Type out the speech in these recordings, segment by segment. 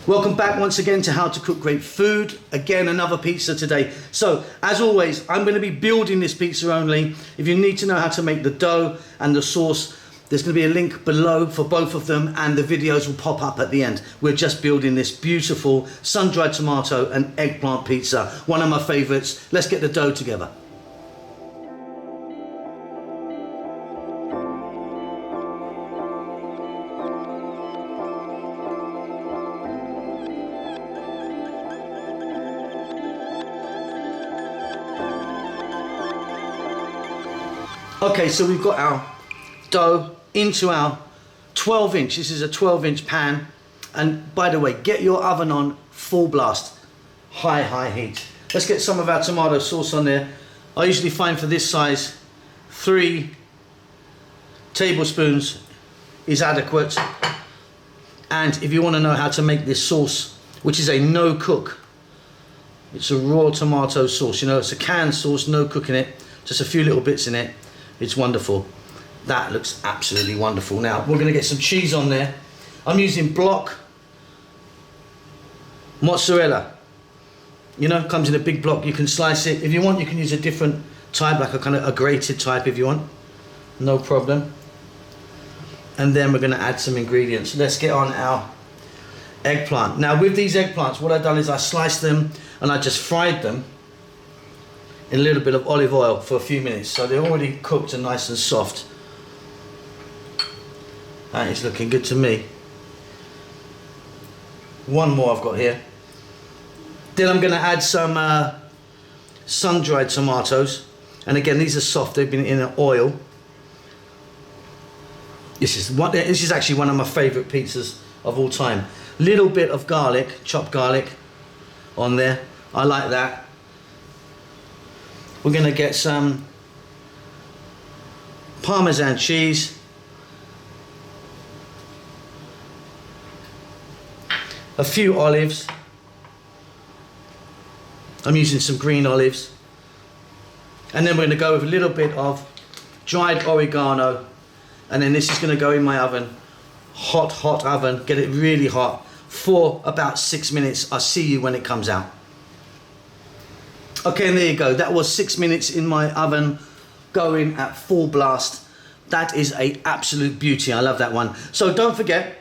Welcome back once again to How to Cook Great Food. Again, another pizza today. So, as always, I'm going to be building this pizza only. If you need to know how to make the dough and the sauce, there's going to be a link below for both of them and the videos will pop up at the end. We're just building this beautiful sun-dried tomato and eggplant pizza. One of my favorites. Let's get the dough together. Okay, so we've got our dough into our 12-inch. This is a 12-inch pan. And by the way, get your oven on full blast, high heat. Let's get some of our tomato sauce on there. I usually find for this size, 3 tablespoons is adequate. And if you want to know how to make this sauce, which is a no cook, it's a raw tomato sauce. You know, it's a canned sauce, no cooking it, just a few little bits in it. It's wonderful. That looks absolutely wonderful. Now we're going to get some cheese on there. I'm using block mozzarella. You know, comes in a big block. You can slice it. If you want, you can use a different type, like a kind of a grated type if you want. No problem. And then we're going to add some ingredients. Let's get on our eggplant. Now with these eggplants, what I've done is I sliced them and I just fried them in a little bit of olive oil for a few minutes, so they're already cooked and nice and soft. That is looking good to me. One more I've got here. Then I'm going to add some sun-dried tomatoes, and again these are soft, they've been in an oil. This is actually one of my favourite pizzas of all time. Little bit of garlic, chopped garlic on there, I like that. We're going to get some Parmesan cheese, a few olives. I'm using some green olives. And then we're going to go with a little bit of dried oregano. And then this is going to go in my oven, hot oven, get it really hot for about 6 minutes. I'll see you when it comes out. Okay, and there you go. That was 6 minutes in my oven going at full blast. That is an absolute beauty. I love that one. So don't forget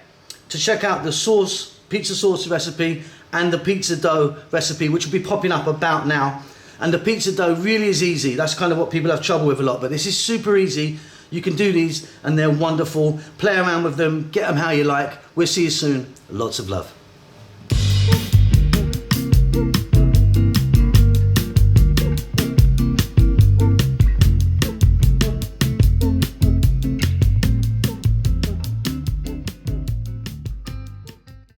to check out the sauce, pizza sauce recipe and the pizza dough recipe, which will be popping up about now. And the pizza dough really is easy. That's kind of what people have trouble with a lot, but this is super easy. You can do these and they're wonderful. Play around with them, get them how you like. We'll see you soon. Lots of love.